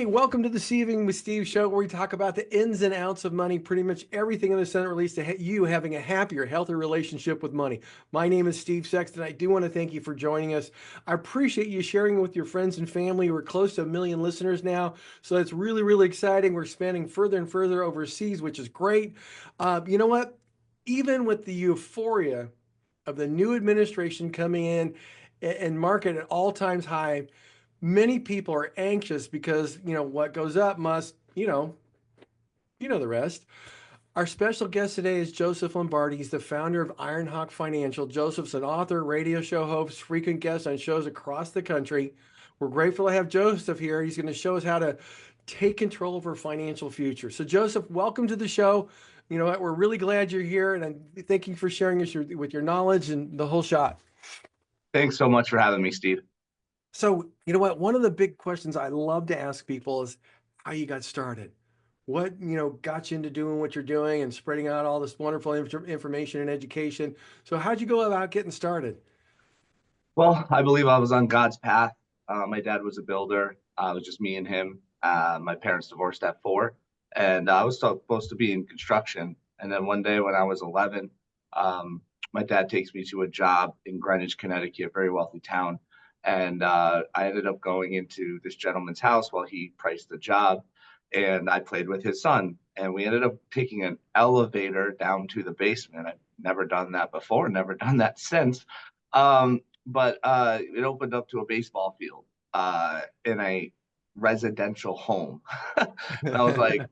Hey, welcome to the Saving with Steve show, where we talk about the ins and outs of money, pretty much everything in the Senate release to you having a happier, healthier relationship with money. My name is Steve Sexton. I do want to thank you for joining us. I appreciate you sharing it with your friends and family. We're close to 1 million listeners now, so that's really, really exciting. We're expanding further and further overseas, which is great. You know what? Even with the euphoria of the new administration coming in and market at all times high, many people are anxious because what goes up must, the rest. Our special guest today is Joseph Lombardi. He's the founder of Ironhawk Financial. Joseph's an author, radio show host, frequent guest on shows across the country. We're grateful to have Joseph here. He's going to show us how to take control of our financial future. So Joseph, welcome to the show. You know what? We're really glad you're here, and I'm thanking you for sharing us with your knowledge and the whole shot. Thanks so much for having me, Steve. So, you know what? One of the big questions I love to ask people is how you got started. What, got you into doing what you're doing and spreading out all this wonderful information and education. So, how'd you go about getting started? Well, I believe I was on God's path. My dad was a builder. It was just me and him. My parents divorced at 4, and I was supposed to be in construction. And then one day when I was 11, my dad takes me to a job in Greenwich, Connecticut, a very wealthy town. And I ended up going into this gentleman's house while he priced the job, and I played with his son. And we ended up taking an elevator down to the basement. I've never done that before, never done that since. But it opened up to a baseball field in a residential home. And I was like,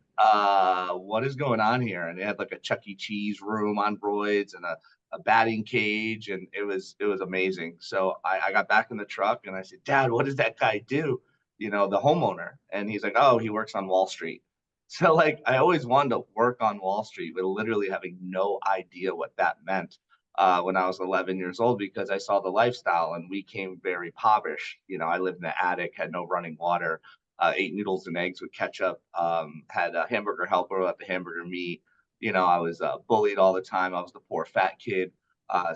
what is going on here? And they had like a Chuck E. Cheese room on roids and a batting cage, and it was amazing. So I got back in the truck and I said, Dad, what does that guy do? The homeowner. And he's like, oh, he works on Wall Street. So like I always wanted to work on Wall Street, but literally having no idea what that meant when I was 11 years old, because I saw the lifestyle and we came very impoverished. I lived in the attic, had no running water, ate noodles and eggs with ketchup, had a hamburger helper at the hamburger meat. I was bullied all the time. I was the poor fat kid.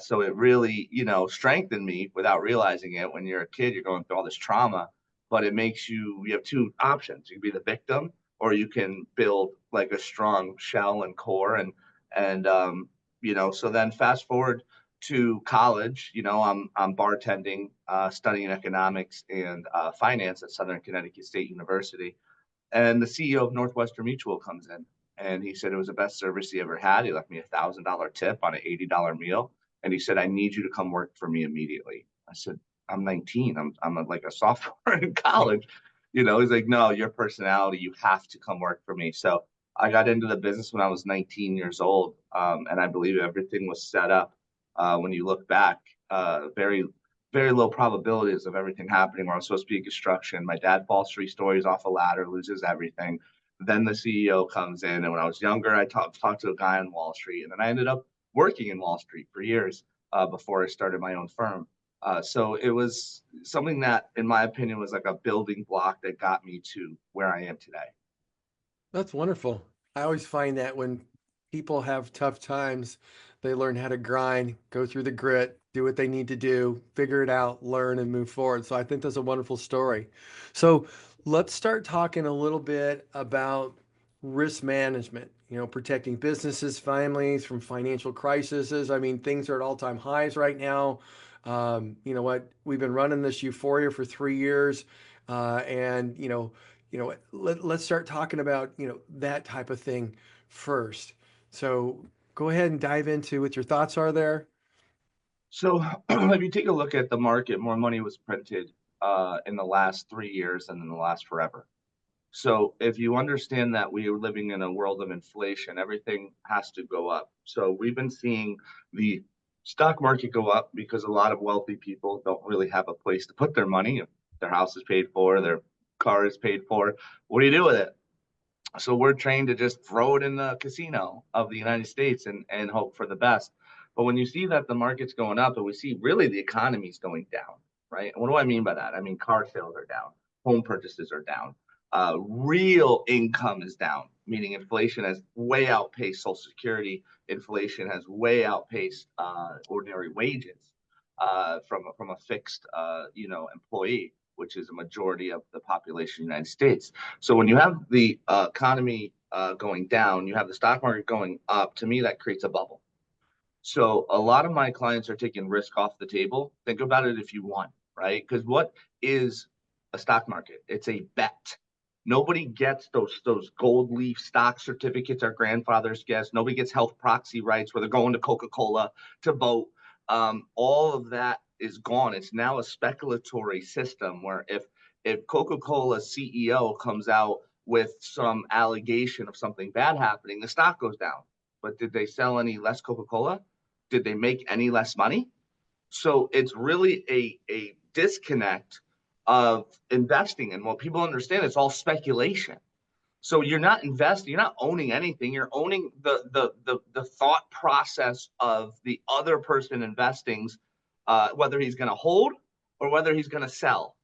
So it really, strengthened me without realizing it. When you're a kid, you're going through all this trauma, but it makes you have two options. You can be the victim, or you can build like a strong shell and core. So then fast forward to college. I'm bartending, studying economics and finance at Southern Connecticut State University. And the CEO of Northwestern Mutual comes in, and he said it was the best service he ever had. He left me $1,000 tip on an $80 meal. And he said, I need you to come work for me immediately. I said, I'm 19. I'm like a sophomore in college. He's like, no, your personality, you have to come work for me. So I got into the business when I was 19 years old. And I believe everything was set up. When you look back, very, very low probabilities of everything happening where I was supposed to be in construction. My dad falls 3 stories off a ladder, loses everything. Then the CEO comes in. And when I was younger, I talked to a guy on Wall Street. And then I ended up working in Wall Street for years before I started my own firm. So it was something that, in my opinion, was like a building block that got me to where I am today. That's wonderful. I always find that when people have tough times, they learn how to grind, go through the grit, do what they need to do, figure it out, learn, and move forward. So I think that's a wonderful story. So let's start talking a little bit about risk management, protecting businesses, families from financial crises. I mean, things are at all-time highs right now. You know what? We've been running this euphoria for 3 years, and let's start talking about, that type of thing first. So go ahead and dive into what your thoughts are there. So if you take a look at the market, more money was printed in the last 3 years than in the last forever. So if you understand that we are living in a world of inflation, everything has to go up. So we've been seeing the stock market go up because a lot of wealthy people don't really have a place to put their money. If their house is paid for, their car is paid for, what do you do with it? So we're trained to just throw it in the casino of the United States and hope for the best. But when you see that the market's going up and we see really the economy's going down, right? And what do I mean by that? I mean, car sales are down, home purchases are down, real income is down, meaning inflation has way outpaced Social Security. Inflation has way outpaced ordinary wages from a fixed employee, which is a majority of the population of the United States. So when you have the economy going down, you have the stock market going up. To me, that creates a bubble. So a lot of my clients are taking risk off the table. Think about it if you want, right? Because what is a stock market? It's a bet. Nobody gets those gold leaf stock certificates our grandfathers gets. Nobody gets health proxy rights where they're going to Coca-Cola to vote. All of that is gone. It's now a speculatory system where if Coca-Cola's CEO comes out with some allegation of something bad happening, the stock goes down. But did they sell any less Coca-Cola? Did they make any less money? So it's really a disconnect of investing. And what people understand, it's all speculation. So you're not investing, you're not owning anything. You're owning the thought process of the other person investing, whether he's going to hold or whether he's going to sell.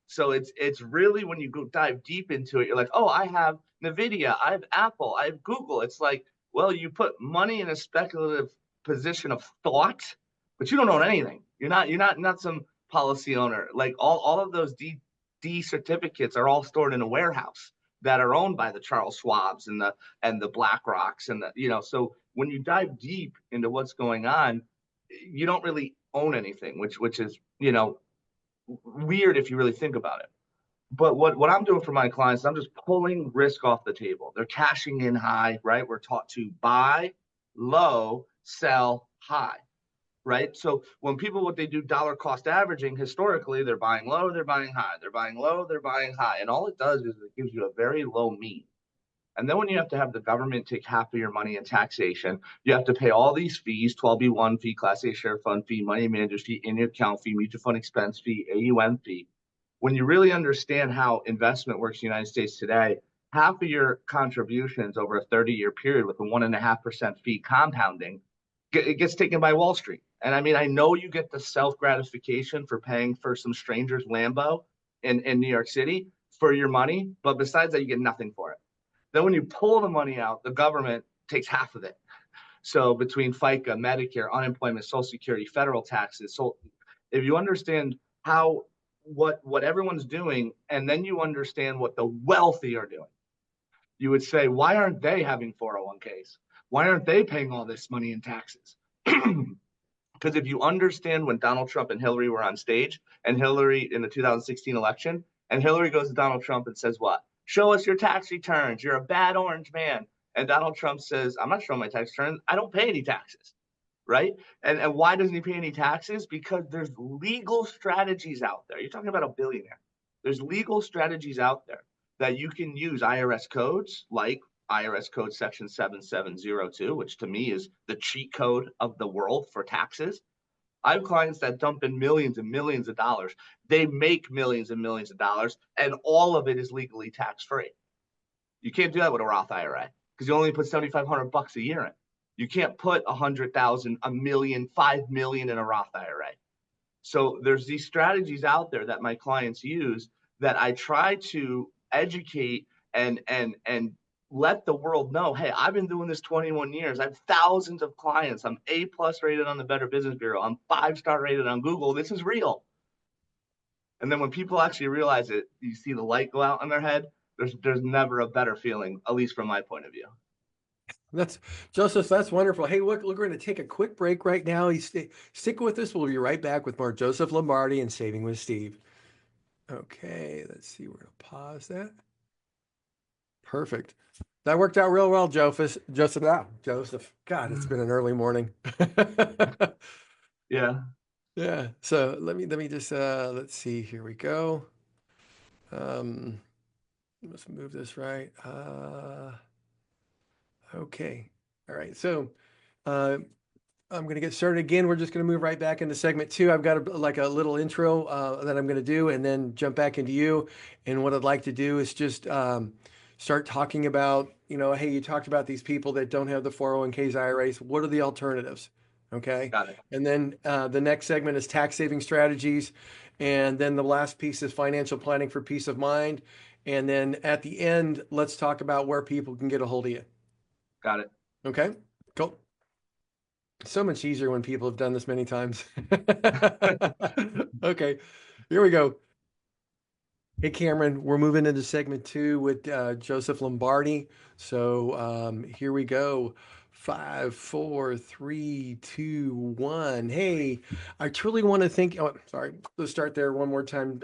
So it's really when you go dive deep into it, you're like, oh, I have Nvidia, I have Apple, I have Google. It's like, well, you put money in a speculative position of thought, but you don't own anything. You're not some policy owner. Like all of those D certificates are all stored in a warehouse that are owned by the Charles Schwabs and the BlackRocks and so when you dive deep into what's going on, you don't really own anything, which is weird if you really think about it. But what I'm doing for my clients, I'm just pulling risk off the table. They're cashing in high, right? We're taught to buy low, sell high, right? So when people, what they do dollar cost averaging, historically, they're buying low, they're buying high, they're buying low, they're buying high. And all it does is it gives you a very low mean. And then when you have to have the government take half of your money in taxation, you have to pay all these fees, 12B1 fee, Class A share fund fee, money manager's fee, in your account fee, mutual fund expense fee, AUM fee. When you really understand how investment works in the United States today, half of your contributions over a 30-year period with a 1.5% fee compounding, it gets taken by Wall Street. And I mean, I know you get the self-gratification for paying for some stranger's Lambo in New York City for your money, but besides that, you get nothing for it. Then when you pull the money out, the government takes half of it. So between FICA, Medicare, unemployment, Social Security, federal taxes. So if you understand what everyone's doing, and then you understand what the wealthy are doing, you would say, why aren't they having 401ks? Why aren't they paying all this money in taxes? Because if you understand when Donald Trump and Hillary were on stage, and Hillary in the 2016 election, and Hillary goes to Donald Trump and says, what? Show us your tax returns. You're a bad orange man. And Donald Trump says, I'm not showing my tax returns. I don't pay any taxes. Right? And why doesn't he pay any taxes? Because there's legal strategies out there. You're talking about a billionaire. There's legal strategies out there that you can use IRS codes like IRS code section 7702, which to me is the cheat code of the world for taxes. I have clients that dump in millions and millions of dollars. They make millions and millions of dollars, and all of it is legally tax free. You can't do that with a Roth IRA because you only put $7,500 a year in. You can't put 100,000, a million, 5 million in a Roth IRA. So there's these strategies out there that my clients use that I try to educate and let the world know, hey, I've been doing this 21 years. I have thousands of clients. I'm A+ rated on the Better Business Bureau. I'm 5-star rated on Google. This is real. And then when people actually realize it, you see the light go out on their head. There's never a better feeling, at least from my point of view. That's Joseph. That's wonderful. Hey, look, we're going to take a quick break right now. Stick with us. We'll be right back with more Joseph Lombardi and Saving with Steve. Okay, let's see. We're going to pause that. Perfect. That worked out real well, Joseph. Joseph. God, it's been an early morning. Yeah. Yeah. So let me just let's see. Here we go. Let's move this right. Okay. All right. So I'm going to get started again. We're just going to move right back into segment 2. I've got a little intro that I'm going to do and then jump back into you. And what I'd like to do is just start talking about, hey, you talked about these people that don't have the 401ks, IRAs. What are the alternatives? Okay. Got it. And then the next segment is tax saving strategies. And then the last piece is financial planning for peace of mind. And then at the end, let's talk about where people can get a hold of you. Got it. Okay, cool. So much easier when people have done this many times. Okay, here we go. Hey, Cameron, we're moving into segment two with Joseph Lombardi. So here we go. Five, four, three, two, one. Hey, I truly want to thank. Oh, sorry. Let's start there one more time,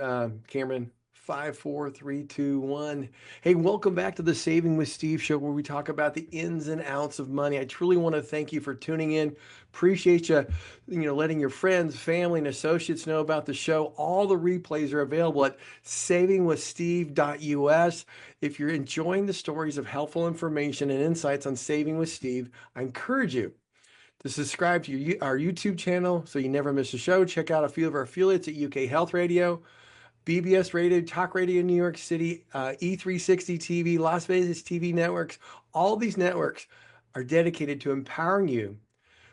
Cameron. Five, four, three, two, one. Hey, welcome back to the Saving with Steve show where we talk about the ins and outs of money. I truly want to thank you for tuning in. Appreciate you, letting your friends, family, and associates know about the show. All the replays are available at savingwithsteve.us. If you're enjoying the stories of helpful information and insights on Saving with Steve, I encourage you to subscribe to our YouTube channel so you never miss a show. Check out a few of our affiliates at UK Health Radio, BBS Radio, Talk Radio in New York City, E360 TV, Las Vegas TV networks. All these networks are dedicated to empowering you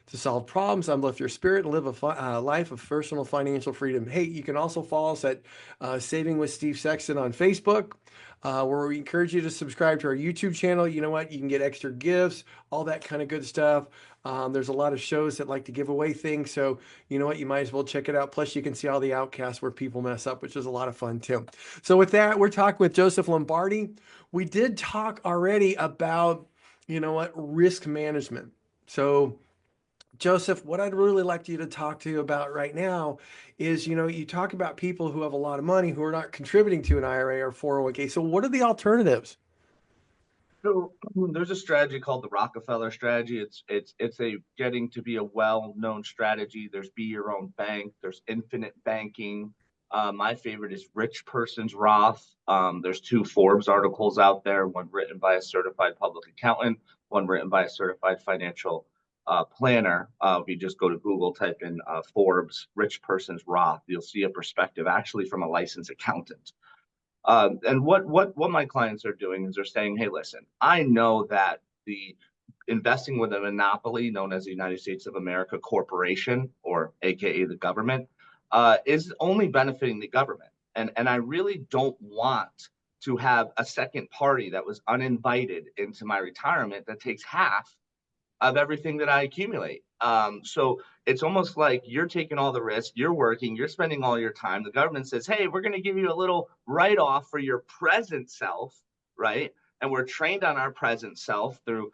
to solve problems, uplift your spirit, and live a life of personal financial freedom. Hey, you can also follow us at Saving with Steve Sexton on Facebook, where we encourage you to subscribe to our YouTube channel. You know what? You can get extra gifts, all that kind of good stuff. There's a lot of shows that like to give away things. So, you know what? You might as well check it out. Plus, you can see all the outcasts where people mess up, which is a lot of fun too. So, with that, we're talking with Joseph Lombardi. We did talk already about, risk management. So, Joseph, what I'd really like you to talk to you about right now is, you talk about people who have a lot of money who are not contributing to an IRA or 401k. So what are the alternatives? So there's a strategy called the Rockefeller strategy. It's a getting to be a well-known strategy. There's be your own bank. There's infinite banking. My favorite is Rich Person's Roth. There's two Forbes articles out there, one written by a certified public accountant, one written by a certified financial planner. If you just go to Google, type in Forbes Rich Person's Roth, you'll see a perspective actually from a licensed accountant. And what my clients are doing is they're saying, hey, listen, I know that the investing with a monopoly known as the United States of America Corporation, or AKA the government, is only benefiting the government. And I really don't want to have a second party that was uninvited into my retirement that takes half of everything that I accumulate. So it's almost like you're taking all the risk, you're working, you're spending all your time. The government says, hey, we're going to give you a little write off for your present self, right? And we're trained on our present self through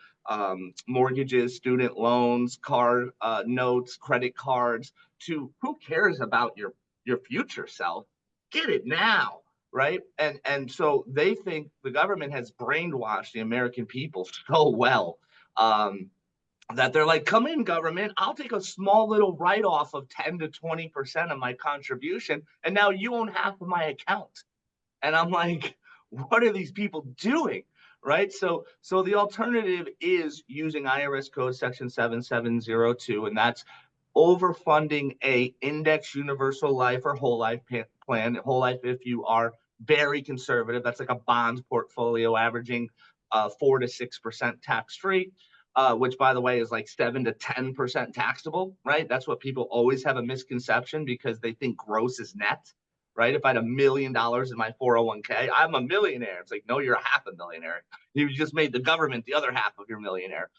mortgages, student loans, car notes, credit cards, to who cares about your future self? Get it now. Right. And so they think the government has brainwashed the American people so well, that they're like, come in, government, I'll take a small little write-off of 10 to 20% of my contribution, and now you own half of my account. And I'm like, what are these people doing? Right. So the alternative is using IRS code section 7702, and that's overfunding a index universal life or whole life plan. Whole life, if you are very conservative, that's like a bond portfolio averaging 4 to 6% tax free. Which, by the way, is like 7 to 10% taxable, right? That's what people always have a misconception because they think gross is net, right? If I had $1 million in my 401k, I'm a millionaire. It's like, no, you're a half a millionaire. You just made the government the other half of your millionaire.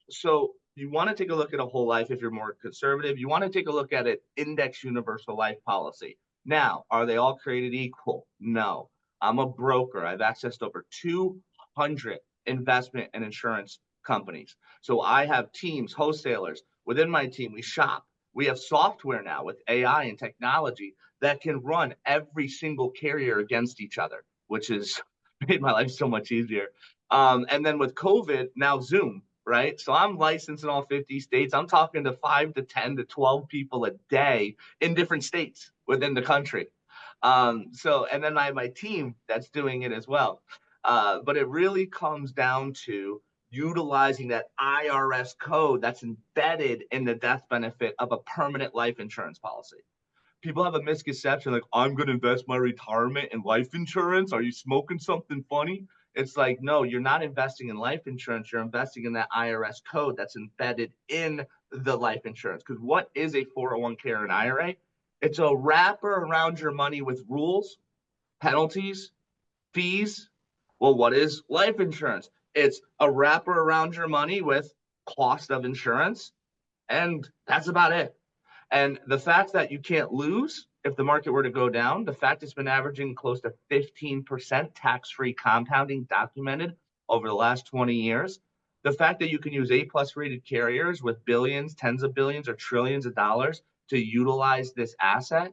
So you want to take a look at a whole life if you're more conservative. You want to take a look at an index universal life policy. Now, are they all created equal? No. I'm a broker. I've accessed over 200 investment and insurance companies. So I have teams, wholesalers. Within my team, we shop. We have software now with AI and technology that can run every single carrier against each other, which has made my life so much easier. And then with COVID, now Zoom, right? So I'm licensed in all 50 states. I'm talking to 5 to 10 to 12 people a day in different states within the country. And then I have my team that's doing it as well. But it really comes down to utilizing that IRS code that's embedded in the death benefit of a permanent life insurance policy. People have a misconception like, I'm going to invest my retirement in life insurance. Are you smoking something funny? It's like, no, you're not investing in life insurance. You're investing in that IRS code that's embedded in the life insurance. Because what is a 401k or an IRA? It's a wrapper around your money with rules, penalties, fees. Well, what is life insurance? It's a wrapper around your money with cost of insurance, and that's about it. And the fact that you can't lose if the market were to go down, the fact it's been averaging close to 15% tax-free compounding documented over the last 20 years, the fact that you can use A-plus rated carriers with billions, tens of billions, or trillions of dollars to utilize this asset,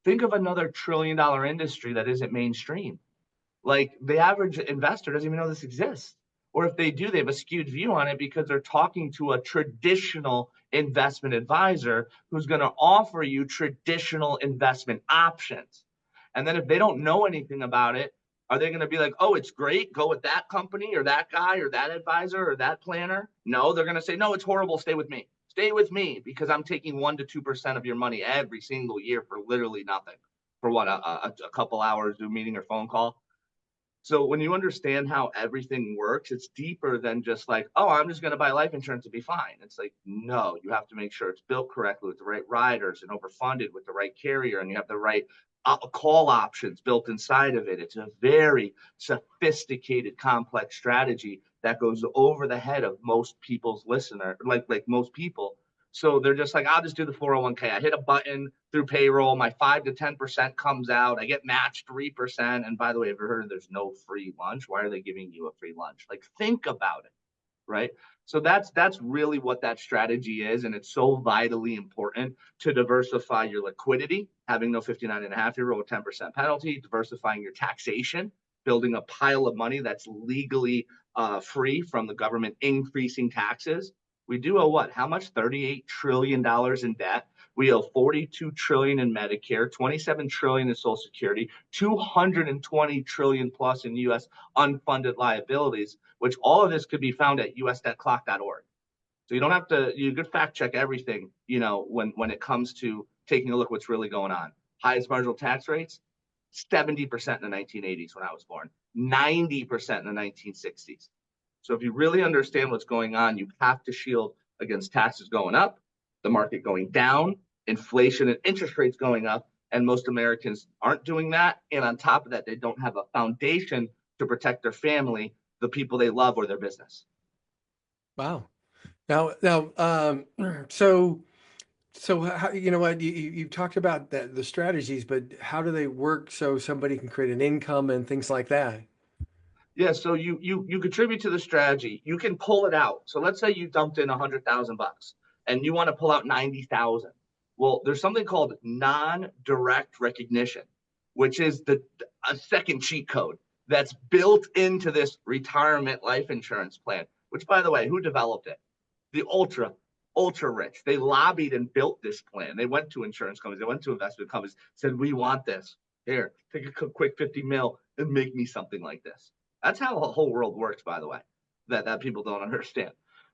think of another trillion-dollar industry that isn't mainstream. Like the average investor doesn't even know this exists. Or if they do, they have a skewed view on it because they're talking to a traditional investment advisor who's going to offer you traditional investment options. And then if they don't know anything about it, are they going to be like, oh, it's great, go with that company or that guy or that advisor or that planner? No, they're going to say, no, it's horrible, stay with me. Stay with me because I'm taking 1 to 2% of your money every single year for literally nothing. For what, a couple hours Zoom meeting or phone call? So when you understand how everything works, it's deeper than just like, oh, I'm just going to buy life insurance to be fine. It's like, no, you have to make sure it's built correctly with the right riders and overfunded with the right carrier, and you have the right call options built inside of it. It's a very sophisticated, complex strategy that goes over the head of most people's listener, like most people. So they're just like, I'll just do the 401k. I hit a button through payroll. My 5 to 10% comes out. I get matched 3%. And by the way, have you heard there's no free lunch? Why are they giving you a free lunch? Like, think about it, right? So that's really what that strategy is. And it's so vitally important to diversify your liquidity, having no 59.5-year-old with 10% penalty, diversifying your taxation, building a pile of money that's legally free from the government increasing taxes. We do owe what? How much? $38 trillion in debt. We owe $42 trillion in Medicare, $27 trillion in Social Security, $220 trillion plus in U.S. unfunded liabilities, which all of this could be found at usdebtclock.org. So you don't have to, you could fact check everything, when it comes to taking a look what's really going on. Highest marginal tax rates, 70% in the 1980s when I was born, 90% in the 1960s. So if you really understand what's going on, you have to shield against taxes going up, the market going down, inflation and interest rates going up, and most Americans aren't doing that. And on top of that, they don't have a foundation to protect their family, the people they love, or their business. Wow. Now, so how, you know what, you talked about the strategies, but how do they work so somebody can create an income and things like that? Yeah, so you contribute to the strategy. You can pull it out. So let's say you dumped in $100,000 and you want to pull out 90,000. Well, there's something called non-direct recognition, which is a second cheat code that's built into this retirement life insurance plan. Which, by the way, who developed it? The ultra rich. They lobbied and built this plan. They went to insurance companies, they went to investment companies, said, we want this. Here, take a quick 50 mil and make me something like this. That's how the whole world works, by the way, that people don't understand.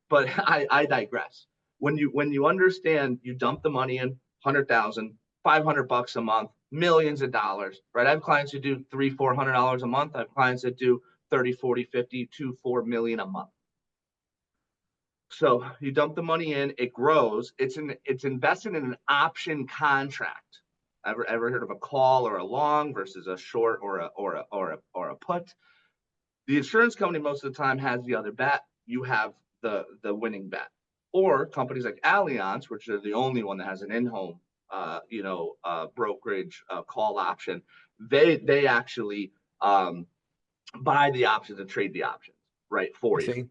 But I digress. When you understand, you dump the money in, 100,000, $500 a month, millions of dollars, right? I have clients who do $300-400 a month. I have clients that do 30, 40, 50 to 4 million a month. So you dump the money in, it grows. It's invested in an option contract. Ever heard of a call or a long versus a short or a put? The insurance company most of the time has the other bet. You have the winning bet. Or companies like Allianz, which are the only one that has an in-home, brokerage call option. They actually buy the options and trade the options, right, for you. See?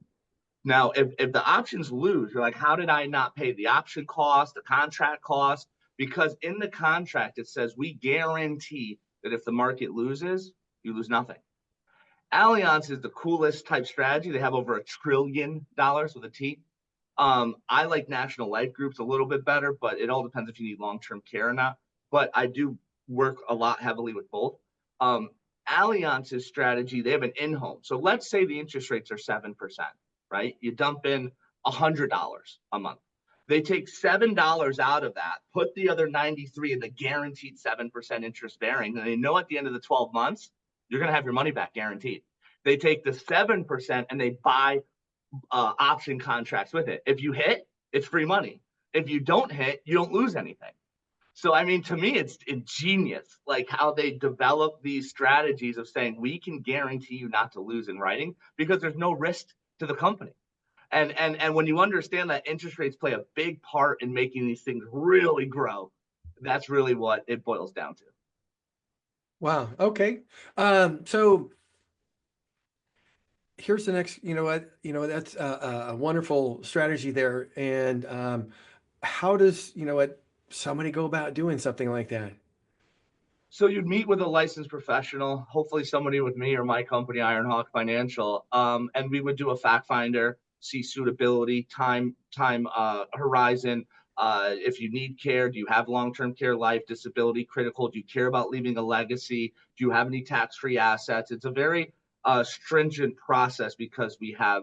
Now, if the options lose, you're like, how did I not pay the option cost, the contract cost? Because in the contract, it says we guarantee that if the market loses, you lose nothing. Allianz is the coolest type strategy. They have over $1 trillion with a T. I like national life groups a little bit better, but it all depends if you need long-term care or not. But I do work a lot heavily with both. Allianz's strategy, they have an in-home. So let's say the interest rates are 7%, right? You dump in $100 a month. They take $7 out of that, put the other 93 in the guaranteed 7% interest bearing, and they know at the end of the 12 months, you're going to have your money back guaranteed. They take the 7% and they buy option contracts with it. If you hit, it's free money. If you don't hit, you don't lose anything. So, I mean, to me, it's ingenious, like how they develop these strategies of saying we can guarantee you not to lose in writing because there's no risk to the company. And when you understand that interest rates play a big part in making these things really grow, That's really what it boils down to. Wow. Okay. So here's the next, that's a wonderful strategy there. And how does, somebody go about doing something like that? So you'd meet with a licensed professional, hopefully somebody with me or my company, Ironhawk Financial, and we would do a fact finder, see suitability, time horizon. If you need care, do you have long-term care, life, disability, critical? Do you care about leaving a legacy? Do you have any tax-free assets? It's a very stringent process because we have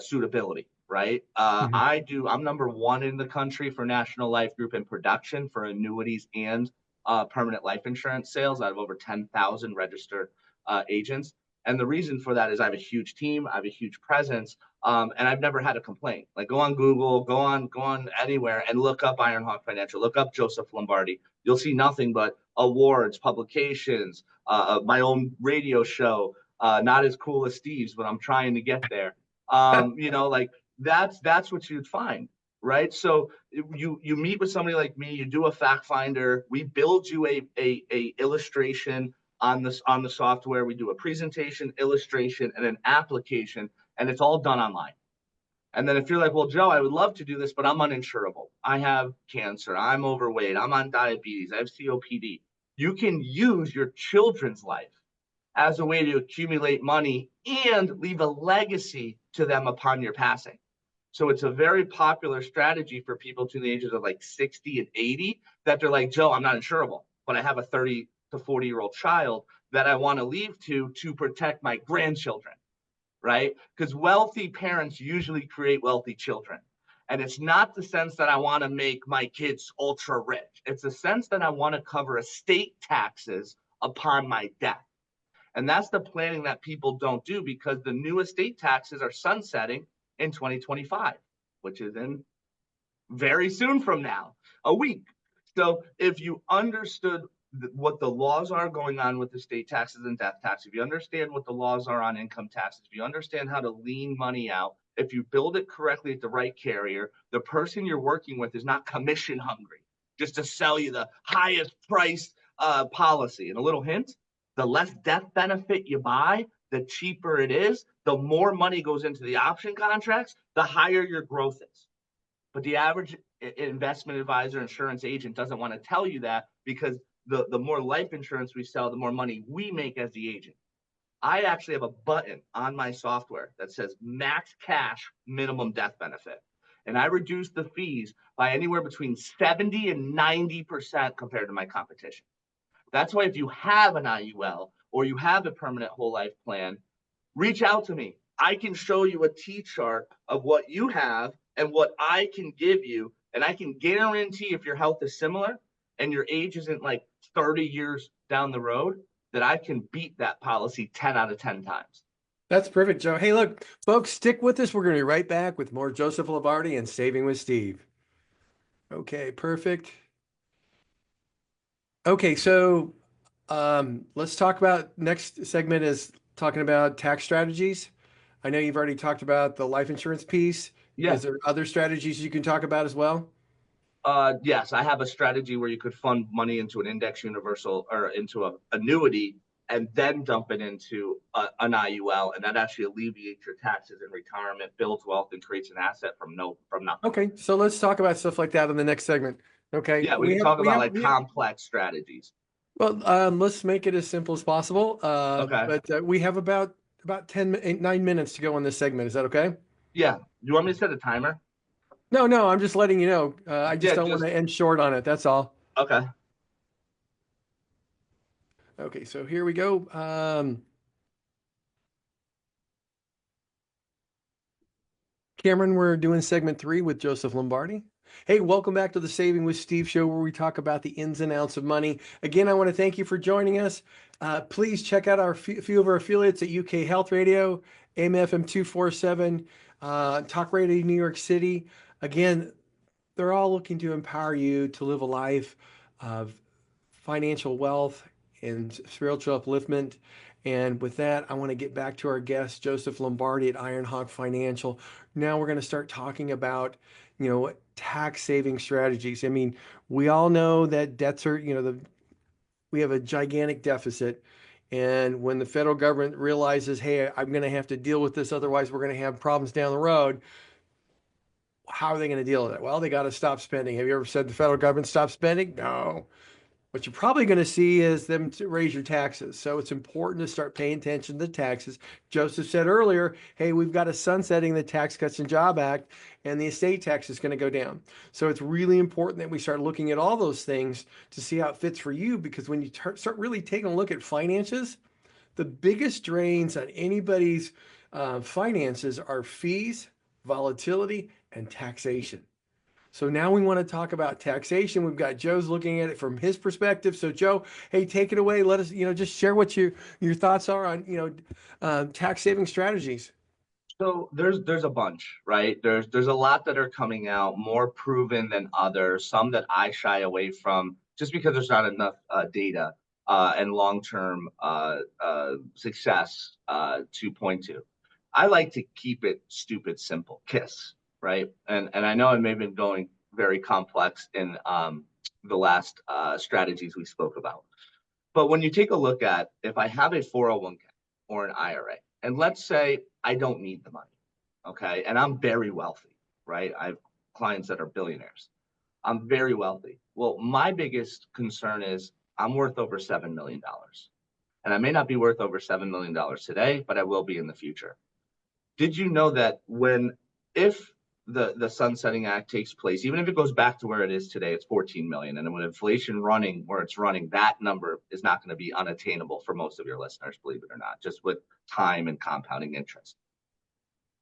suitability, right? Mhm. I'm number one in the country for National Life Group in production for annuities and permanent life insurance sales out of over 10,000 registered agents. And the reason for that is I have a huge team, I have a huge presence, and I've never had a complaint. Like go on Google, go on anywhere, and look up Ironhawk Financial, look up Joseph Lombardi. You'll see nothing but awards, publications, my own radio show. Not as cool as Steve's, but I'm trying to get there. Like that's what you'd find, right? So you meet with somebody like me, you do a fact finder, we build you a illustration on the software, we do a presentation, illustration, and an application, and it's all done online. And then if you're like, well, Joe, I would love to do this, but I'm uninsurable. I have cancer, I'm overweight, I'm on diabetes, I have COPD. You can use your children's life as a way to accumulate money and leave a legacy to them upon your passing. So it's a very popular strategy for people to the ages of like 60 and 80 that they're like, Joe, I'm not insurable, but I have a 30 to 40-year-old child that I want to leave to protect my grandchildren, right? Because wealthy parents usually create wealthy children. And it's not the sense that I want to make my kids ultra rich. It's a sense that I want to cover estate taxes upon my death. And that's the planning that people don't do because the new estate taxes are sunsetting in 2025, which is in very soon from now, a week. So if you understood what the laws are going on with estate taxes and death tax, if you understand what the laws are on income taxes, if you understand how to lean money out, if you build it correctly at the right carrier, the person you're working with is not commission hungry just to sell you the highest price policy. And a little hint, the less death benefit you buy, the cheaper it is, the more money goes into the option contracts, the higher your growth is. But the average investment advisor, insurance agent doesn't want to tell you that because the more life insurance we sell, the more money we make as the agent. I actually have a button on my software that says max cash minimum death benefit. And I reduce the fees by anywhere between 70 and 90% compared to my competition. That's why if you have an IUL or you have a permanent whole life plan, reach out to me. I can show you a T chart of what you have and what I can give you. And I can guarantee if your health is similar and your age isn't like 30 years down the road, that I can beat that policy 10 out of 10 times. That's perfect, Joe. Hey, look, folks, stick with us. We're going to be right back with more Joseph Lombardi and Saving with Steve. Okay, perfect. Okay, so let's talk about next segment is talking about tax strategies. I know you've already talked about the life insurance piece. Yeah. Is there other strategies you can talk about as well? Yes, I have a strategy where you could fund money into an index universal or into an annuity and then dump it into an IUL, and that actually alleviates your taxes in retirement, builds wealth, and creates an asset from nothing. Okay, so let's talk about stuff like that in the next segment. Okay, Yeah, we can talk about like complex strategies. well, let's make it as simple as possible. Okay. But we have about 9 minutes to go on this segment. Is that okay? Yeah. You want me to set a timer? No, no, I'm just letting you know. I just Yeah, don't want just to end short on it. That's all. okay. Okay, so here we go. Cameron, we're doing segment 3 with Joseph Lombardi. Hey, welcome back to the Saving with Steve show where we talk about the ins and outs of money. Again, I want to thank you for joining us. Please check out our few of our affiliates at UK Health Radio, AMFM 247, Talk Radio New York City. Again, they're all looking to empower you to live a life of financial wealth and spiritual upliftment. And with that, I want to get back to our guest, Joseph Lombardi at Ironhawk Financial. Now we're going to start talking about tax saving strategies. I mean, we all know that debts are, we have a gigantic deficit. And when the federal government realizes, hey, I'm going to have to deal with this, otherwise we're going to have problems down the road, how are they going to deal with it? Well, they got to stop spending. Have you ever said the federal government stop spending? No. What you're probably going to see is them to raise your taxes. So it's important to start paying attention to the taxes. Joseph said earlier, hey, we've got a sunsetting the Tax Cuts and Job Act, and the estate tax is going to go down. So it's really important that we start looking at all those things to see how it fits for you, because when you start really taking a look at finances, the biggest drains on anybody's finances are fees, volatility, and taxation. So now we want to talk about taxation. We've got Joe's looking at it from his perspective. So Joe, hey, take it away. Let us, just share what your thoughts are on, tax saving strategies. So there's a bunch, right? There's a lot that are coming out, more proven than others. Some that I shy away from just because there's not enough data and long-term success to point to. I like to keep it stupid simple, KISS, right? And I know I may have been going very complex in the last strategies we spoke about. But when you take a look at if I have a 401k or an IRA, and let's say I don't need the money, okay, and I'm very wealthy, right? I have clients that are billionaires. I'm very wealthy. Well, my biggest concern is I'm worth over $7 million. And I may not be worth over $7 million today, but I will be in the future. Did you know that if the sunsetting act takes place, even if it goes back to where it is today, it's 14 million. And when inflation running where it's running, that number is not going to be unattainable for most of your listeners, believe it or not, just with time and compounding interest.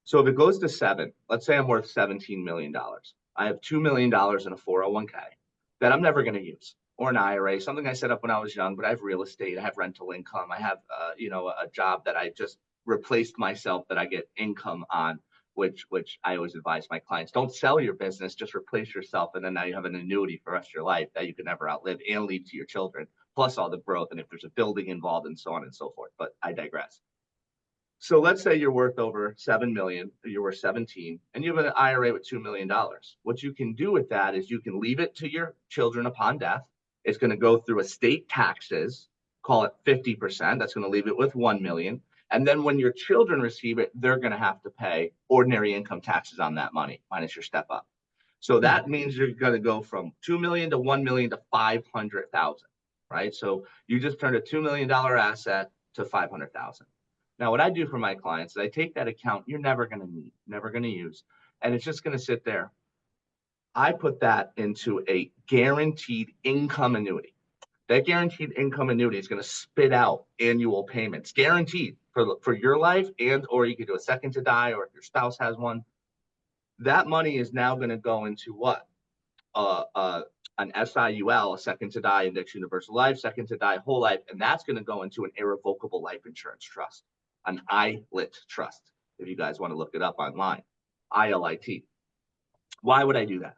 So if it goes to seven, let's say I'm worth $17 million. I have $2 million in a 401k that I'm never going to use, or an IRA, something I set up when I was young, but I have real estate, I have rental income, I have, a job that I just replaced myself that I get income on, which I always advise my clients, don't sell your business, just replace yourself. And then now you have an annuity for the rest of your life that you can never outlive and leave to your children, plus all the growth. And if there's a building involved and so on and so forth, but I digress. So let's say you're worth over 7 million, you're worth 17, and you have an IRA with $2 million. What you can do with that is you can leave it to your children upon death. It's going to go through estate taxes, call it 50%. That's going to leave it with 1 million. And then when your children receive it, they're going to have to pay ordinary income taxes on that money, minus your step up. So that means you're going to go from 2 million to 1 million to 500,000, right? So you just turned a $2 million asset to 500,000. Now, what I do for my clients is I take that account you're never going to need, never going to use, and it's just going to sit there. I put that into a guaranteed income annuity. That guaranteed income annuity is going to spit out annual payments, guaranteed for your life, and or you could do a second to die, or if your spouse has one. That money is now going to go into what? An SIUL, a second to die index universal life, second to die whole life, and that's going to go into an irrevocable life insurance trust, an ILIT trust, if you guys want to look it up online, ILIT. Why would I do that?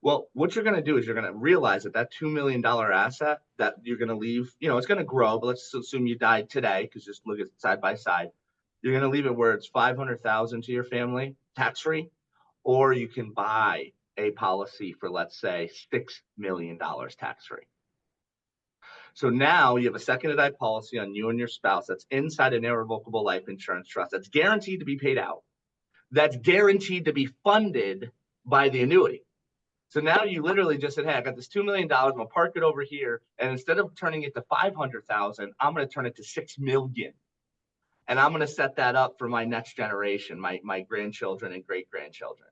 Well, what you're going to do is you're going to realize that $2 million asset that you're going to leave, it's going to grow, but let's assume you died today, because just look at it side by side. You're going to leave it where it's 500,000 to your family, tax-free, or you can buy a policy for, let's say, $6 million tax-free. So now you have a second to die policy on you and your spouse that's inside an irrevocable life insurance trust that's guaranteed to be paid out, that's guaranteed to be funded by the annuity. So now you literally just said, hey, I got this $2 million, I'm gonna park it over here, and instead of turning it to 500,000, I'm gonna turn it to 6 million. And I'm gonna set that up for my next generation, my grandchildren and great-grandchildren.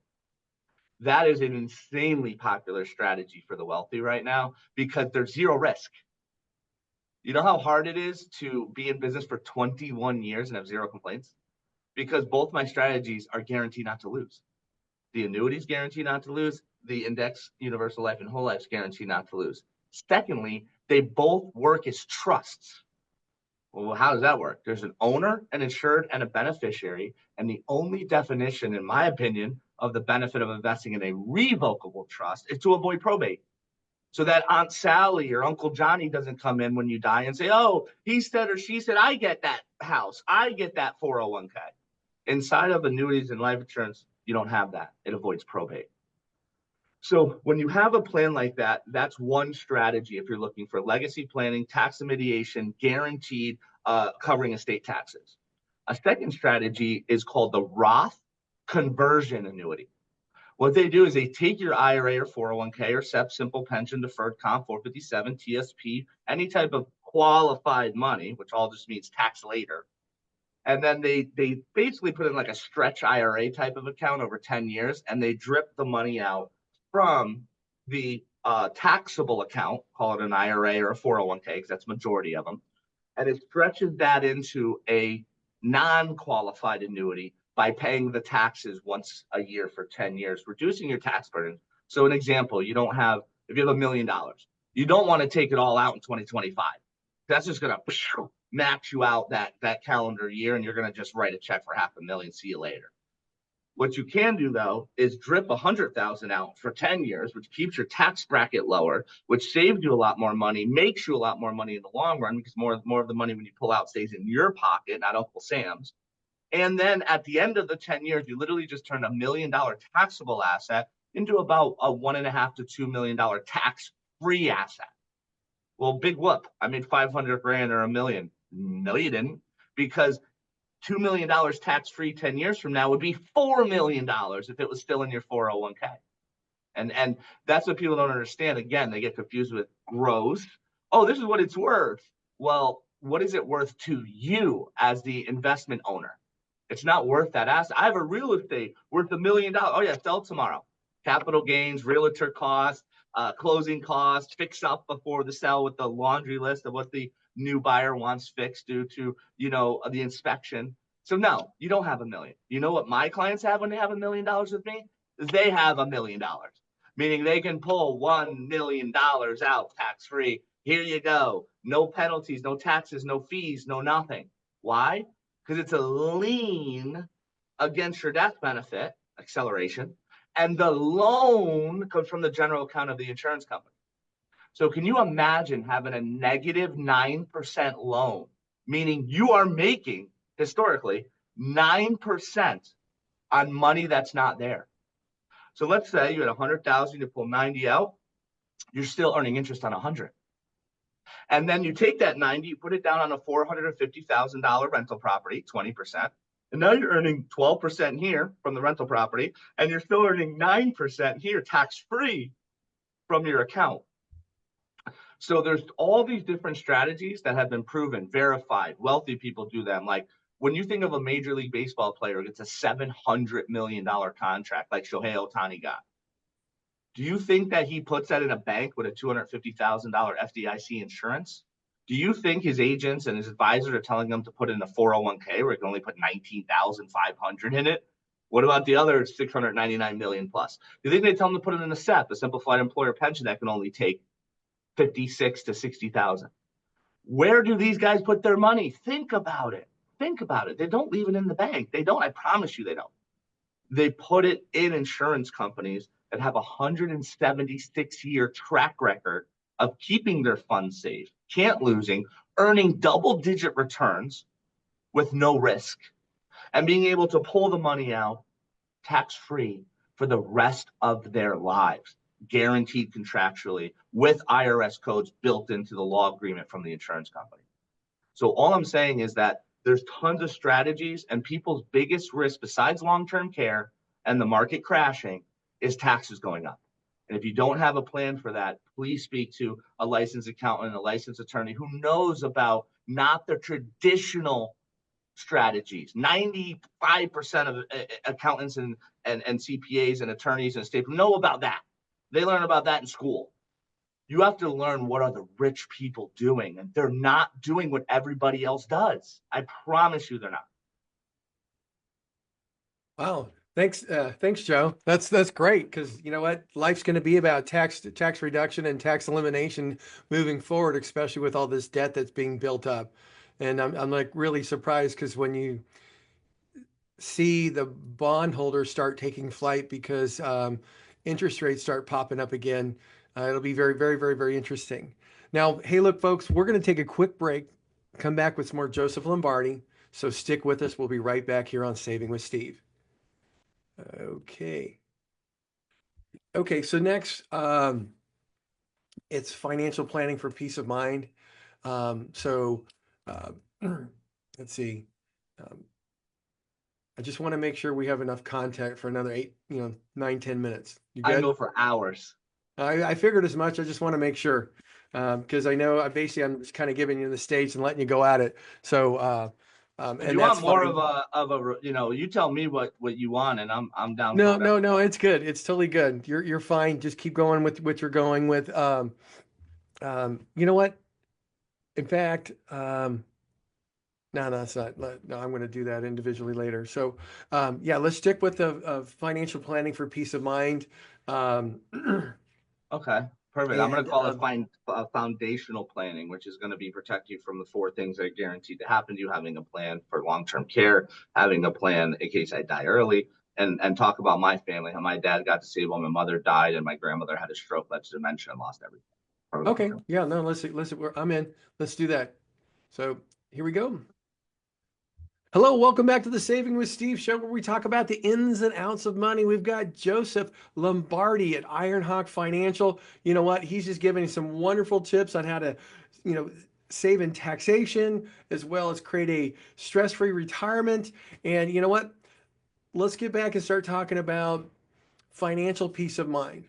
That is an insanely popular strategy for the wealthy right now because there's zero risk. You know how hard it is to be in business for 21 years and have zero complaints? Because both my strategies are guaranteed not to lose. The annuities guaranteed not to lose. The index, universal life, and whole life is guaranteed not to lose. Secondly, they both work as trusts. Well, how does that work? There's an owner, an insured, and a beneficiary. And the only definition, in my opinion, of the benefit of investing in a revocable trust is to avoid probate. So that Aunt Sally or Uncle Johnny doesn't come in when you die and say, oh, he said or she said, I get that house. I get that 401k. Inside of annuities and life insurance, you don't have that. It avoids probate. So when you have a plan like that, that's one strategy if you're looking for legacy planning, tax mitigation, guaranteed covering estate taxes. A second strategy is called the Roth conversion annuity. What they do is they take your IRA or 401k or SEP, simple pension, deferred comp, 457, TSP, any type of qualified money, which all just means tax later, and then they basically put in like a stretch IRA type of account over 10 years, and they drip the money out from the taxable account, call it an IRA or a 401k, because that's majority of them, and it stretches that into a non-qualified annuity by paying the taxes once a year for 10 years, reducing your tax burden. So an example, you don't have, if you have $1 million, you don't want to take it all out in 2025. That's just going to max you out that calendar year, and you're going to just write a check for 500,000. See you later. What you can do though is drip 100,000 out for 10 years, which keeps your tax bracket lower, which saves you a lot more money, makes you a lot more money in the long run because more of the money when you pull out stays in your pocket, not Uncle Sam's. And then at the end of the 10 years, you literally just turn $1 million taxable asset into about a $1.5 to $2 million tax free asset. Well, big whoop. I made 500 grand or a million. No, you didn't, because $2 million tax free 10 years from now would be $4 million if it was still in your 401k. And that's what people don't understand. Again, they get confused with gross. Oh, this is what it's worth. Well, what is it worth to you as the investment owner? It's not worth that asset. I have a real estate worth $1 million. Oh yeah, sell tomorrow. Capital gains, realtor costs, closing costs, fix up before the sell with the laundry list of what the new buyer wants fixed due to, the inspection. So no, you don't have a million. You know what my clients have when they have $1 million with me? They have $1 million, meaning they can pull $1 million out tax free. Here you go. No penalties, no taxes, no fees, no nothing. Why? Because it's a lien against your death benefit, acceleration, and the loan comes from the general account of the insurance company. So can you imagine having a negative 9% loan, meaning you are making historically 9% on money that's not there? So let's say you had 100,000, you pull 90 out, you're still earning interest on 100. And then you take that 90, you put it down on a $450,000 rental property, 20%. And now you're earning 12% here from the rental property, and you're still earning 9% here tax free from your account. So there's all these different strategies that have been proven, verified. Wealthy people do them. Like when you think of a Major League Baseball player who gets a $700 million contract like Shohei Ohtani got, do you think that he puts that in a bank with a $250,000 FDIC insurance? Do you think his agents and his advisors are telling them to put in a 401k where he can only put 19,500 in it? What about the other 699 million plus? Do you think they tell them to put it in a SEP, a simplified employer pension that can only take 56 to 60,000? Where do these guys put their money? Think about it. Think about it. They don't leave it in the bank. They don't. I promise you they don't. They put it in insurance companies that have a 176-year track record of keeping their funds safe, can't losing, earning double-digit returns with no risk, and being able to pull the money out tax-free for the rest of their lives, guaranteed contractually with IRS codes built into the law agreement from the insurance company. So all I'm saying is that there's tons of strategies, and people's biggest risk besides long-term care and the market crashing is taxes going up. And if you don't have a plan for that, please speak to a licensed accountant, a licensed attorney who knows about not the traditional strategies. 95% of accountants and CPAs and attorneys and state know about that. They learn about that in school. You have to learn what are the rich people doing, and they're not doing what everybody else does. I promise you they're not. Wow. Thanks, Joe. That's great because you know what? Life's going to be about tax reduction and tax elimination moving forward, especially with all this debt that's being built up. And I'm like really surprised because when you see the bondholders start taking flight because interest rates start popping up again, it'll be very, very, very, very interesting. Now, hey, look, folks, we're going to take a quick break, come back with some more Joseph Lombardi. So stick with us. We'll be right back here on Saving with Steve. Okay. Okay, so next, it's financial planning for peace of mind. So, uh, let's see. Um, I just want to make sure we have enough content for another 9, 10 minutes. You I can good? go for hours. I figured as much. I just want to make sure because I know I'm just kind of giving you the stage and letting you go at it. So, If and you that's want more of fine. a, you tell me what you want, and I'm down for No, whatever. no, no, it's good. It's totally good. You're fine. Just keep going with what you're going with. You know what? In fact, no, no, it's not. No, I'm going to do that individually later. So, yeah, let's stick with the financial planning for peace of mind. Um, Okay, perfect. I'm going to and call it foundational planning, which is going to be protect you from the four things that are guaranteed to happen to you: having a plan for long-term care, having a plan in case I die early, and talk about my family, how my dad got disabled, my mother died, and my grandmother had a stroke, led to dementia, and lost everything. Part of the okay, program. yeah, no, I'm in. Let's do that. So here we go. Hello, welcome back to the Saving with Steve show where we talk about the ins and outs of money. We've got Joseph Lombardi at Ironhawk Financial. You know what? He's just giving some wonderful tips on how to, you know, save in taxation as well as create a stress-free retirement. And you know what? Let's get back and start talking about financial peace of mind.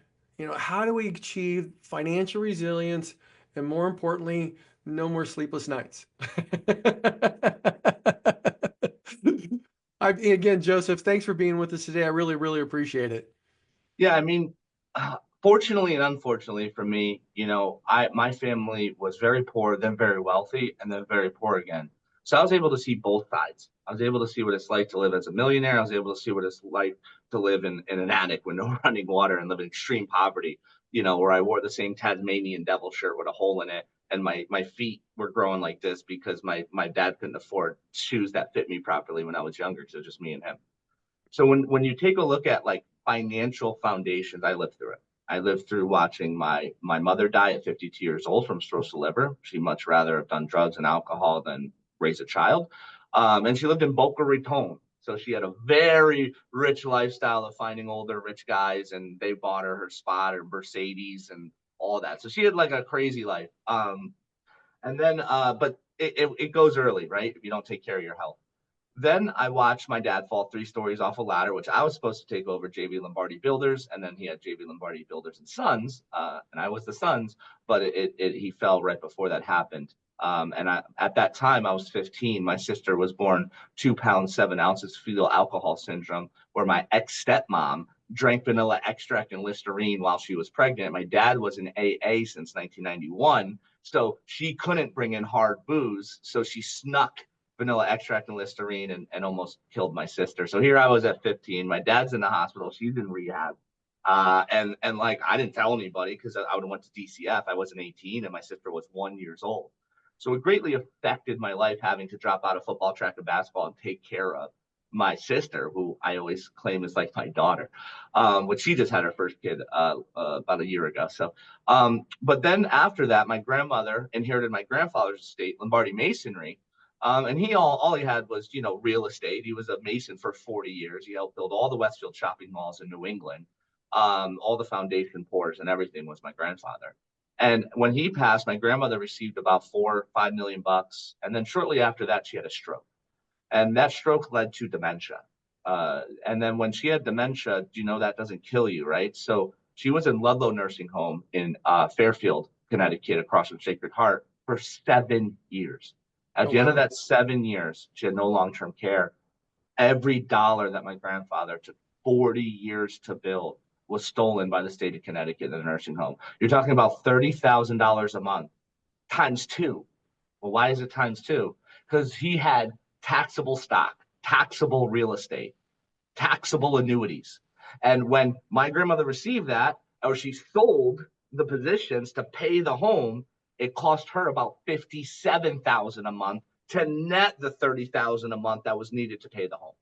How do we achieve financial resilience and more importantly, no more sleepless nights? Again, Joseph, thanks for being with us today. I really, really appreciate it. Yeah, I mean, fortunately and unfortunately for me, I my family was very poor, then very wealthy, and then very poor again. So I was able to see both sides. I was able to see what it's like to live as a millionaire. I was able to see what it's like to live in an attic with no running water and live in extreme poverty, where I wore the same Tasmanian devil shirt with a hole in it, and my feet were growing like this because my dad couldn't afford shoes that fit me properly when I was younger. So just me and him. So when you take a look at like financial foundations, I lived through it. I lived through watching my mother die at 52 years old from cirrhosis liver. She'd much rather have done drugs and alcohol than raise a child. And she lived in Boca Raton. So she had a very rich lifestyle of finding older rich guys, and they bought her spot, her Mercedes, and all that. So she had like a crazy life. But it goes early, right? If you don't take care of your health. Then I watched my dad fall 3 stories off a ladder, which I was supposed to take over JV Lombardi Builders, and then he had JV Lombardi Builders and Sons, and I was the Sons, but he fell right before that happened. At that time, I was 15. My sister was born 2 pounds 7 ounces fetal alcohol syndrome, where my ex stepmom drank vanilla extract and Listerine while she was pregnant. My dad was in AA since 1991, so she couldn't bring in hard booze, so she snuck vanilla extract and Listerine and almost killed my sister. So here I was at 15. My dad's in the hospital. She's in rehab. And like I didn't tell anybody because I would have went to DCF. I wasn't 18 and my sister was 1 years old. So it greatly affected my life having to drop out of football, track, and basketball and take care of my sister, who I always claim is like my daughter, which she just had her first kid about a year ago. But then after that, my grandmother inherited my grandfather's estate, Lombardi Masonry, and all he had was real estate. He was a mason for 40 years. He helped build all the Westfield shopping malls in New England. All the foundation pours and everything was my grandfather. And when he passed, my grandmother received about 4 or 5 million bucks, and then shortly after that, she had a stroke, and that stroke led to dementia. And then when she had dementia, you know that doesn't kill you, right? So she was in Ludlow Nursing Home in Fairfield, Connecticut, across from Sacred Heart for 7 years. At Oh, the end of wow. that 7 years, she had no long-term care. Every dollar that my grandfather took 40 years to build was stolen by the state of Connecticut in the nursing home. You're talking about $30,000 a month times two. Well, why is it times two? Because he had taxable stock, taxable real estate, taxable annuities. And when my grandmother received that, or she sold the positions to pay the home, it cost her about 57,000 a month to net the 30,000 a month that was needed to pay the home.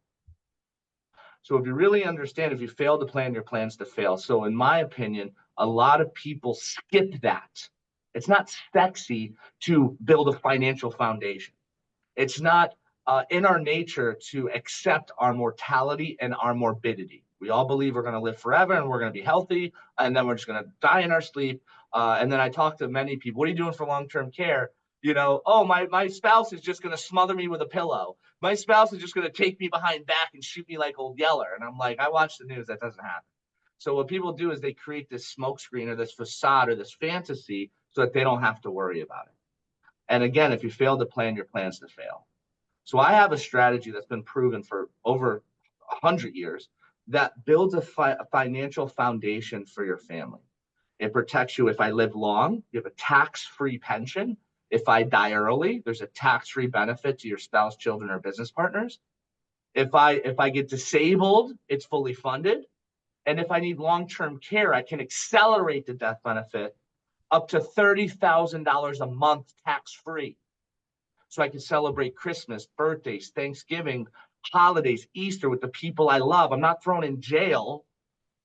So if you really understand, if you fail to plan, your plans to fail. So in my opinion, a lot of people skip that. It's not sexy to build a financial foundation. It's not in our nature to accept our mortality and our morbidity. We all believe we're going to live forever and we're going to be healthy, and then we're just going to die in our sleep. And then I talk to many people, what are you doing for long-term care? Oh, my spouse is just going to smother me with a pillow. My spouse is just going to take me behind back and shoot me like Old Yeller. And I'm like, I watch the news. That doesn't happen. So what people do is they create this smokescreen or this facade or this fantasy so that they don't have to worry about it. And again, if you fail to plan, your plans to fail. So I have a strategy that's been proven for over 100 years that builds a financial foundation for your family. It protects you if I live long, you have a tax-free pension. If I die early, there's a tax-free benefit to your spouse, children, or business partners. If I get disabled, it's fully funded. And if I need long-term care, I can accelerate the death benefit up to $30,000 a month tax-free. So I can celebrate Christmas, birthdays, Thanksgiving, holidays, Easter with the people I love. I'm not thrown in jail,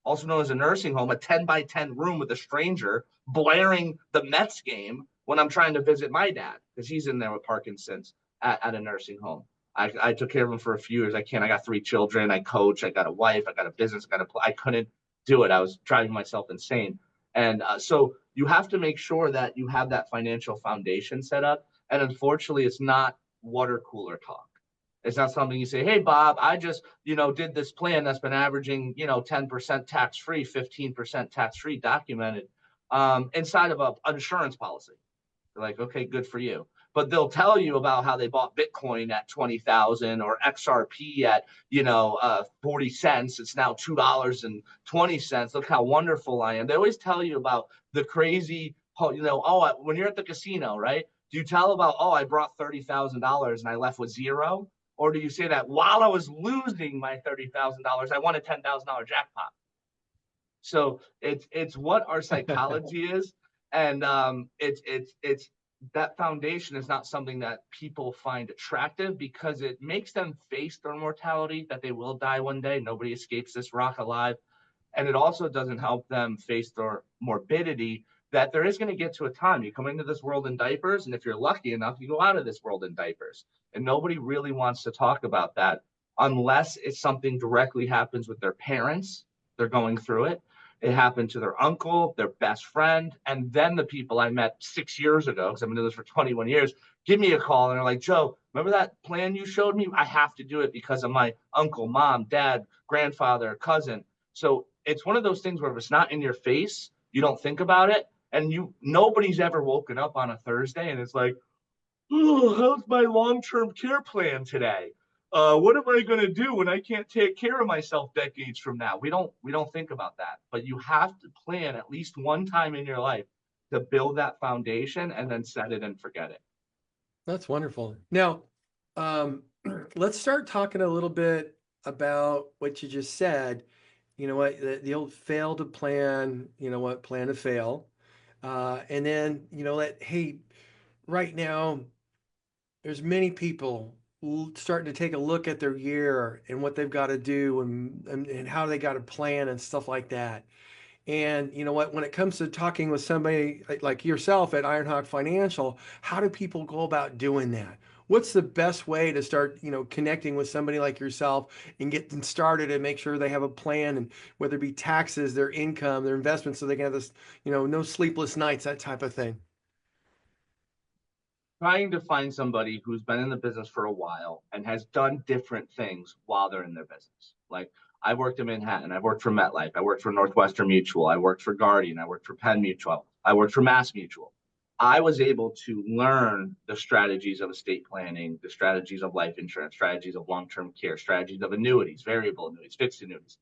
also known as a nursing home, a 10 by 10 room with a stranger blaring the Mets game when I'm trying to visit my dad because he's in there with Parkinson's at a nursing home. I took care of him for a few years. I got 3 children. I coach. I got a wife. I got a business. I couldn't do it. I was driving myself insane. And so you have to make sure that you have that financial foundation set up. And unfortunately, it's not water cooler talk. It's not something you say, hey, Bob, I just, did this plan that's been averaging, 10% tax free, 15% tax free documented inside of an insurance policy. They're like, okay, good for you. But they'll tell you about how they bought Bitcoin at 20,000 or XRP at, 40 cents. It's now $2.20. Look how wonderful I am. They always tell you about the crazy, when you're at the casino, right? Do you tell about, I brought $30,000 and I left with zero? Or do you say that while I was losing my $30,000, I won a $10,000 jackpot? So it's what our psychology is, and it's that foundation is not something that people find attractive because it makes them face their mortality, that they will die one day. Nobody escapes this rock alive. And it also doesn't help them face their morbidity, that there is going to get to a time you come into this world in diapers, and if you're lucky enough, you go out of this world in diapers. And nobody really wants to talk about that unless it's something directly happens with their parents. They're going through it. It happened to their uncle, their best friend, and then the people I met 6 years ago, because I've been doing this for 21 years, give me a call and they're like, Joe, remember that plan you showed me? I have to do it because of my uncle, mom, dad, grandfather, cousin. So it's one of those things where if it's not in your face, you don't think about it. And nobody's ever woken up on a Thursday and it's like, oh, how's my long-term care plan today? What am I going to do when I can't take care of myself decades from now? We don't think about that, but you have to plan at least one time in your life to build that foundation and then set it and forget it. That's wonderful. Now, um, let's start talking a little bit about what you just said. You know what, the old fail to plan, plan to fail. And then, hey, right now, there's many people starting to take a look at their year and what they've got to do and how they got to plan and stuff like that. And you know what, when it comes to talking with somebody like yourself at Ironhawk Financial, how do people go about doing that? What's the best way to start, connecting with somebody like yourself and get them started and make sure they have a plan, and whether it be taxes, their income, their investments, so they can have this, no sleepless nights, that type of thing. Trying to find somebody who's been in the business for a while and has done different things while they're in their business. Like I've worked in Manhattan, I've worked for MetLife, I worked for Northwestern Mutual, I worked for Guardian, I worked for Penn Mutual, I worked for Mass Mutual. I was able to learn the strategies of estate planning, the strategies of life insurance, strategies of long-term care, strategies of annuities, variable annuities, fixed annuities.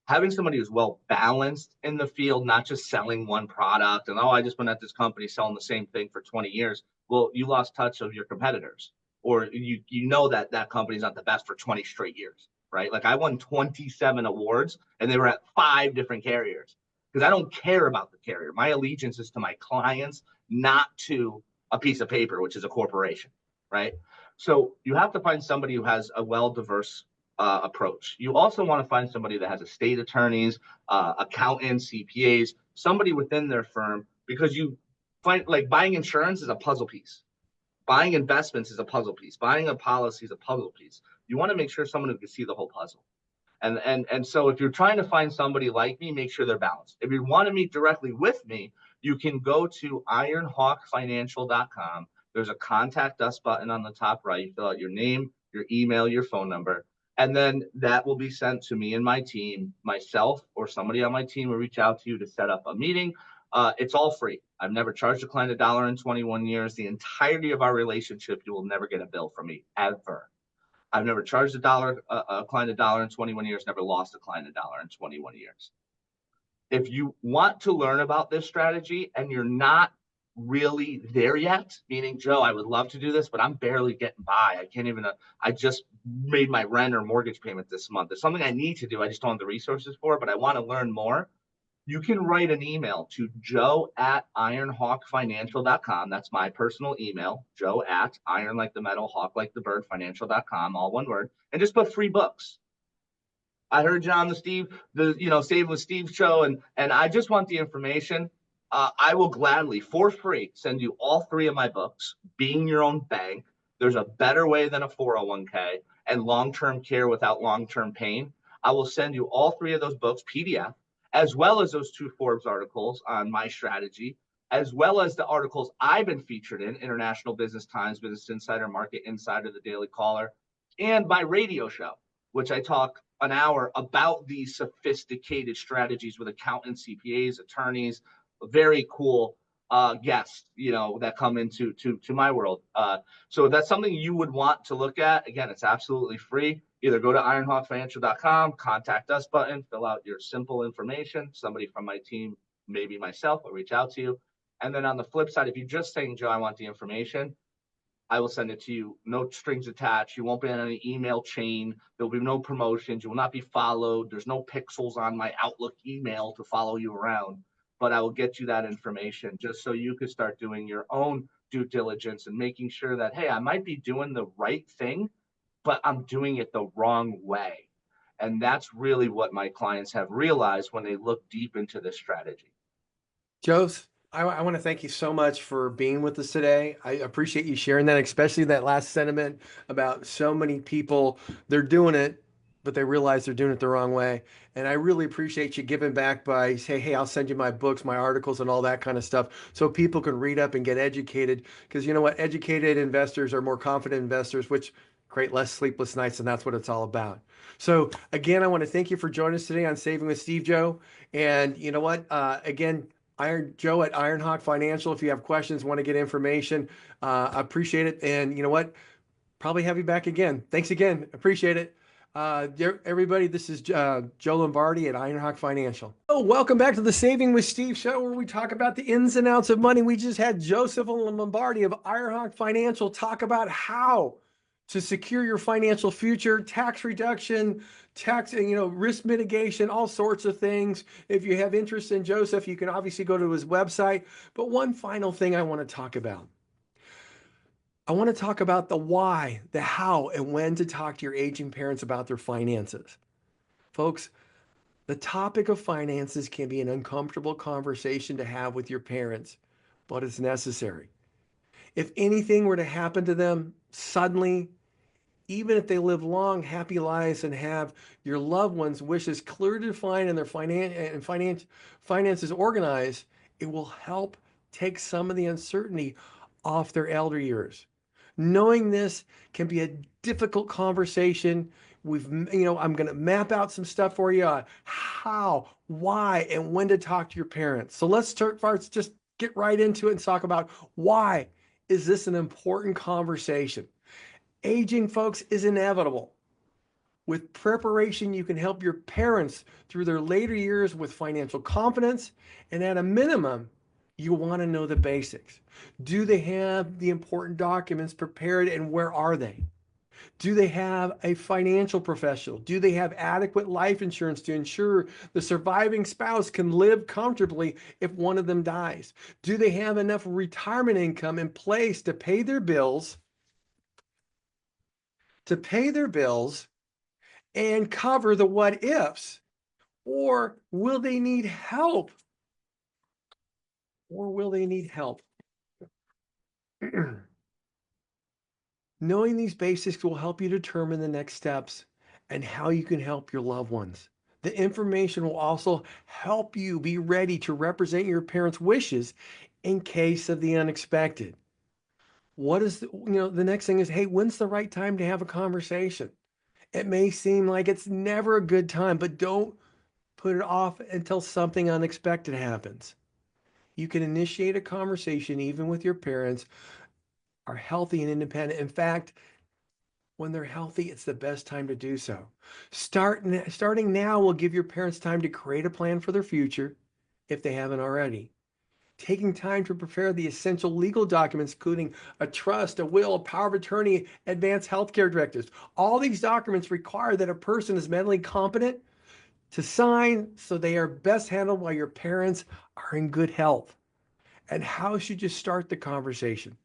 Having somebody who's well balanced in the field, not just selling one product and, I just been at this company selling the same thing for 20 years. Well, you lost touch of your competitors, or you know that that company's not the best for 20 straight years, right? Like I won 27 awards and they were at 5 different carriers because I don't care about the carrier. My allegiance is to my clients, not to a piece of paper, which is a corporation, right? So you have to find somebody who has a well-diverse approach. You also want to find somebody that has estate attorneys, accountants, CPAs, somebody within their firm, because you find like buying insurance is a puzzle piece. Buying investments is a puzzle piece. Buying a policy is a puzzle piece. You want to make sure someone who can see the whole puzzle. And so if you're trying to find somebody like me, make sure they're balanced. If you want to meet directly with me, you can go to ironhawkfinancial.com. There's a contact us button on the top right. You fill out your name, your email, your phone number, and then that will be sent to me and my team. Myself or somebody on my team will reach out to you to set up a meeting. It's all free. I've never charged a client $1 in 21 years. The entirety of our relationship, you will never get a bill from me ever. I've never charged a client $1 in 21 years, never lost a client $1 in 21 years. If you want to learn about this strategy and you're not really there yet, meaning, Joe, I would love to do this, but I'm barely getting by. I can't even, I just made my rent or mortgage payment this month. There's something I need to do. I just don't have the resources for, but I want to learn more. You can write an email to joe@ironhawkfinancial.com. That's my personal email, joe@iron like the metal, hawk like the bird, financial.com, all one word, and just put free books. I heard you on the Save with Steve show, and I just want the information. I will gladly, for free, send you all 3 of my books. Being Your Own Bank, There's a Better Way Than a 401k, and Long-Term Care Without Long-Term Pain. I will send you all 3 of those books, PDF, as well as those 2 Forbes articles on my strategy, as well as the articles I've been featured in, International Business Times, Business Insider, Market Insider, The Daily Caller, and my radio show, which I talk an hour about these sophisticated strategies with accountants, CPAs, attorneys, very cool guests, that come into my world. So if that's something you would want to look at, again, it's absolutely free. Either go to ironhawkfinancial.com, contact us button, fill out your simple information. Somebody from my team, maybe myself, will reach out to you. And then on the flip side, if you're just saying, Joe, I want the information, I will send it to you. No strings attached. You won't be on any email chain. There'll be no promotions. You will not be followed. There's no pixels on my Outlook email to follow you around. But I will get you that information just so you could start doing your own due diligence and making sure that, hey, I might be doing the right thing, but I'm doing it the wrong way. And that's really what my clients have realized when they look deep into this strategy. Joseph, I want to thank you so much for being with us today. I appreciate you sharing that, especially that last sentiment about so many people, they're doing it, but they realize they're doing it the wrong way. And I really appreciate you giving back by saying, hey, I'll send you my books, my articles, and all that kind of stuff so people can read up and get educated. Because you know what? Educated investors are more confident investors, which create less sleepless nights, and that's what it's all about. So again, I want to thank you for joining us today on Saving with Steve Joe. And you know what? Again, Joe at Ironhawk Financial. If you have questions, want to get information, I appreciate it. And you know what? Probably have you back again. Thanks again. Appreciate it. Everybody, this is Joe Lombardi at Ironhawk Financial. Oh, welcome back to the Saving with Steve show, where we talk about the ins and outs of money. We just had Joseph Lombardi of Ironhawk Financial talk about how to secure your financial future, tax reduction, risk mitigation, all sorts of things. If you have interest in Joseph, you can obviously go to his website. But one final thing I want to talk about. I want to talk about the why, the how, and when to talk to your aging parents about their finances. Folks, the topic of finances can be an uncomfortable conversation to have with your parents, but it's necessary. If anything were to happen to them suddenly, even if they live long, happy lives and have your loved ones' wishes clearly defined and their finances organized, it will help take some of the uncertainty off their elder years. Knowing this can be a difficult conversation. I'm going to map out some stuff for you on how, why, and when to talk to your parents. So let's start first, just get right into it and talk about why is this an important conversation? Aging, folks, is inevitable. With preparation, you can help your parents through their later years with financial confidence. And at a minimum, you want to know the basics. Do they have the important documents prepared, and where are they? Do they have a financial professional? Do they have adequate life insurance to ensure the surviving spouse can live comfortably if one of them dies? Do they have enough retirement income in place to pay their bills? And cover the what ifs? Or will they need help? Knowing these basics will help you determine the next steps and how you can help your loved ones. The information will also help you be ready to represent your parents' wishes in case of the unexpected. What is the next thing is, hey, when's the right time to have a conversation? It may seem like it's never a good time, but don't put it off until something unexpected happens. You can initiate a conversation even with your parents are healthy and independent. In fact, when they're healthy, it's the best time to do so. Starting now will give your parents time to create a plan for their future if they haven't already. Taking time to prepare the essential legal documents, including a trust, a will, a power of attorney, advanced healthcare directives. All these documents require that a person is mentally competent to sign so they are best handled while your parents are in good health. And how should you start the conversation?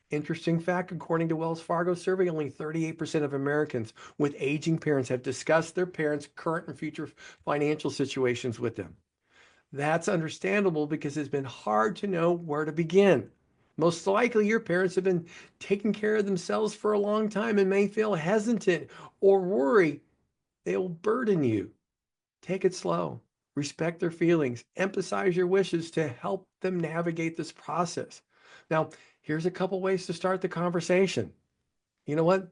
Interesting fact, according to Wells Fargo survey, only 38% of Americans with aging parents have discussed their parents' current and future financial situations with them. That's understandable because it's been hard to know where to begin. Most likely, your parents have been taking care of themselves for a long time and may feel hesitant or worry they will burden you. Take it slow, respect their feelings, emphasize your wishes to help them navigate this process. Now, here's a couple ways to start the conversation. You know what?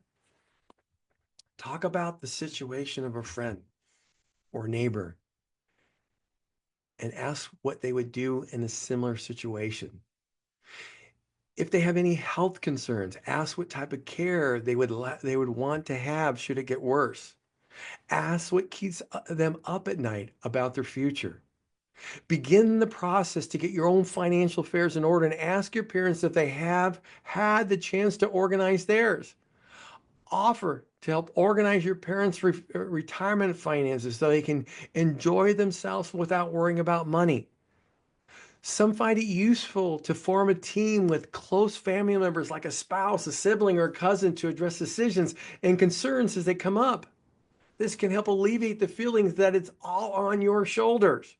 Talk about the situation of a friend or neighbor and ask what they would do in a similar situation. If they have any health concerns, ask what type of care they would want to have should it get worse. Ask what keeps them up at night about their future. Begin the process to get your own financial affairs in order and ask your parents if they have had the chance to organize theirs. Offer to help organize your parents' retirement finances so they can enjoy themselves without worrying about money. Some find it useful to form a team with close family members like a spouse, a sibling, or a cousin to address decisions and concerns as they come up. This can help alleviate the feelings that it's all on your shoulders.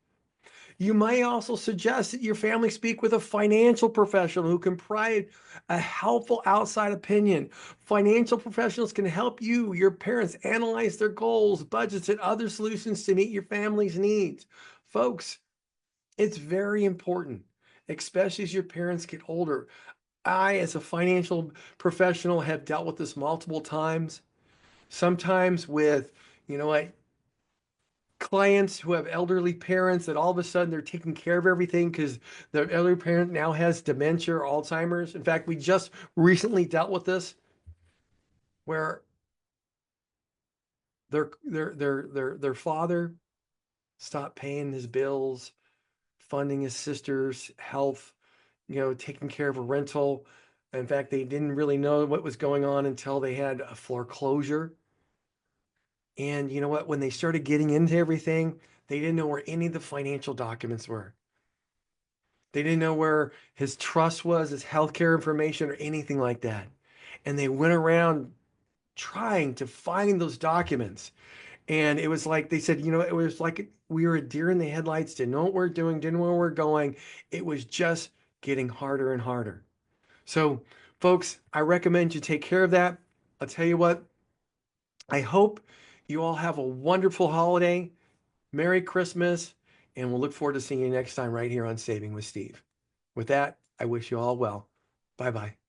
You may also suggest that your family speak with a financial professional who can provide a helpful outside opinion. Financial professionals can help you, your parents, analyze their goals, budgets, and other solutions to meet your family's needs. Folks, it's very important, especially as your parents get older. I, as a financial professional, have dealt with this multiple times. Sometimes with, you know what, clients who have elderly parents that all of a sudden they're taking care of everything because their elderly parent now has dementia or Alzheimer's. In fact, we just recently dealt with this where their father stopped paying his bills, funding his sister's health, taking care of a rental. In fact, they didn't really know what was going on until they had a foreclosure. And you know what? When they started getting into everything, they didn't know where any of the financial documents were. They didn't know where his trust was, his healthcare information, or anything like that. And they went around trying to find those documents. And it was like they said, it was like we were a deer in the headlights, didn't know what we're doing, didn't know where we're going. It was just getting harder and harder. So, folks, I recommend you take care of that. I'll tell you what, I hope you all have a wonderful holiday. Merry Christmas, and we'll look forward to seeing you next time right here on Saving with Steve. With that, I wish you all well. Bye bye.